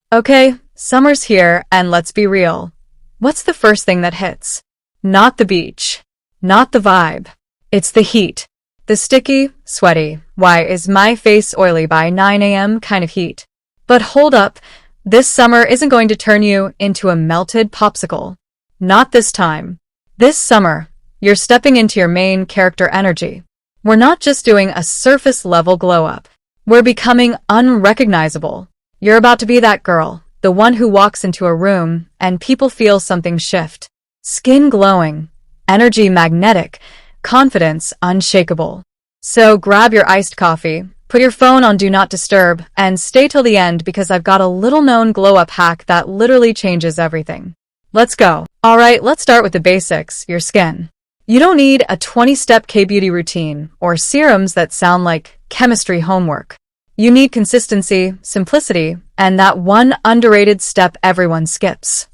Okay, summer's here, and let's be real. What's the first thing that hits? Not the beach. Not the vibe. It's the heat. The sticky, sweaty, why is my face oily by 9 a.m. kind of heat. But hold up, this summer isn't going to turn you into a melted popsicle. Not this time. This summer, you're stepping into your main character energy. We're not just doing a surface-level glow-up. We're becoming unrecognizable. You're about to be that girl, the one who walks into a room and people feel something shift. Skin glowing, energy magnetic, confidence unshakable. So grab your iced coffee, put your phone on Do Not Disturb, and stay till the end because I've got a little-known glow-up hack that literally changes everything. Let's go. Alright, let's start with the basics, your skin. You don't need a 20-step K-beauty routine or serums that sound like chemistry homework. You need consistency, simplicity, and that one underrated step everyone skips.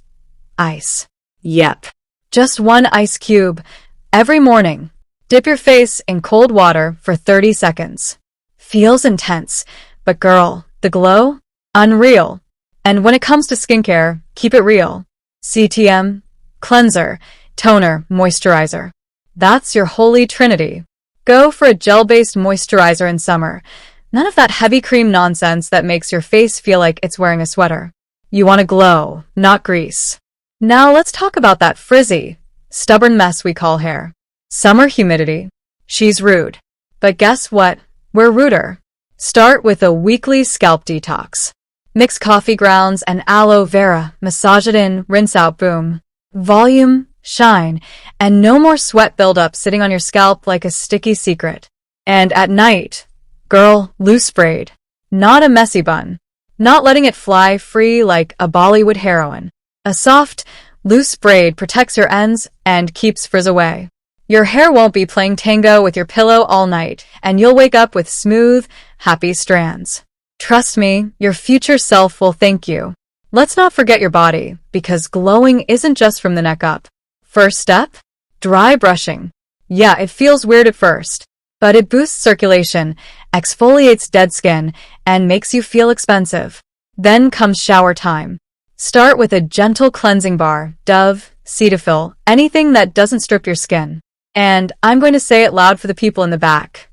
Ice. Yep. Just one ice cube. Every morning. Dip your face in cold water for 30 seconds. Feels intense, but girl, the glow? Unreal. And when it comes to skincare, keep it real. CTM, cleanser, toner, moisturizer. That's your holy trinity. Go for a gel-based moisturizer in summer. None of that heavy cream nonsense that makes your face feel like it's wearing a sweater. You want to glow, not grease. Now let's talk about that frizzy, stubborn mess we call hair. Summer humidity. She's rude. But guess what? We're ruder. Start with a weekly scalp detox. Mix coffee grounds and aloe vera, massage it in, rinse out, boom. Volume, shine, and no more sweat buildup sitting on your scalp like a sticky secret. And at night, girl, loose braid. Not a messy bun. Not letting it fly free like a Bollywood heroine. A soft, loose braid protects your ends and keeps frizz away. Your hair won't be playing tango with your pillow all night, and you'll wake up with smooth, happy strands. Trust me, your future self will thank you. Let's not forget your body, because glowing isn't just from the neck up. First step? Dry brushing. Yeah, it feels weird at first, but it boosts circulation, exfoliates dead skin, and makes you feel expensive. Then comes shower time. Start with a gentle cleansing bar, Dove, Cetaphil, anything that doesn't strip your skin. And I'm going to say it loud for the people in the back.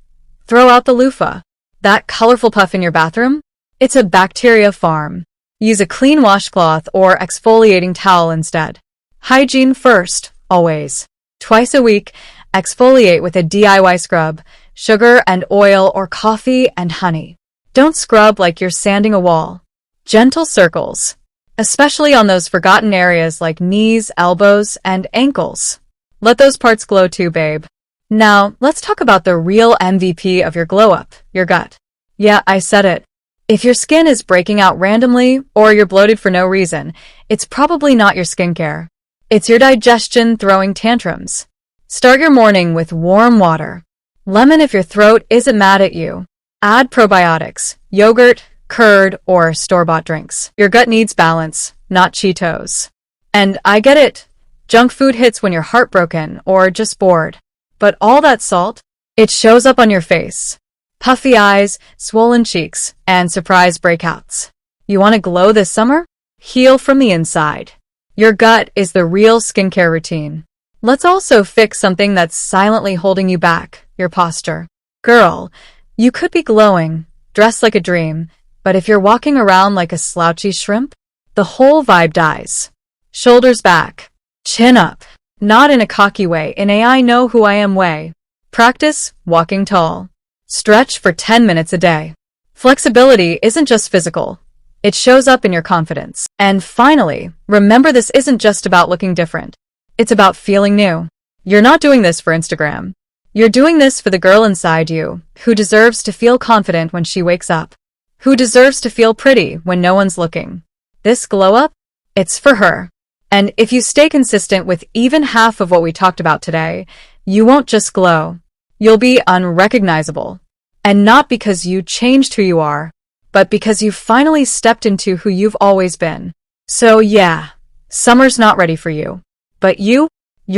Throw out the loofah. That colorful puff in your bathroom? It's a bacteria farm. Use a clean washcloth or exfoliating towel instead. Hygiene first, always. Twice a week, exfoliate with a DIY scrub, sugar and oil or coffee and honey. Don't scrub like you're sanding a wall. Gentle circles, especially on those forgotten areas like knees, elbows, and ankles. Let those parts glow too, babe. Now, let's talk about the real MVP of your glow-up, your gut. Yeah, I said it. If your skin is breaking out randomly or you're bloated for no reason, it's probably not your skincare. It's your digestion throwing tantrums. Start your morning with warm water. Lemon if your throat isn't mad at you. Add probiotics, yogurt, curd, or store-bought drinks. Your gut needs balance, not Cheetos. And I get it. Junk food hits when you're heartbroken or just bored. But all that salt, it shows up on your face. Puffy eyes, swollen cheeks, and surprise breakouts. You want to glow this summer? Heal from the inside. Your gut is the real skincare routine. Let's also fix something that's silently holding you back, your posture. Girl, you could be glowing, dressed like a dream, but if you're walking around like a slouchy shrimp, the whole vibe dies. Shoulders back. Chin up. Not in a cocky way, in a I know who I am way. Practice walking tall. Stretch for 10 minutes a day. Flexibility isn't just physical. It shows up in your confidence. And finally, remember this isn't just about looking different. It's about feeling new. You're not doing this for Instagram. You're doing this for the girl inside you, who deserves to feel confident when she wakes up. Who deserves to feel pretty when no one's looking. This glow up? It's for her. And if you stay consistent with even half of what we talked about today, you won't just glow. You'll be unrecognizable. And not because you changed who you are, but because you finally stepped into who you've always been. So yeah, summer's not ready for you. But you're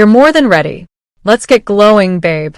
more than ready. Let's get glowing, babe.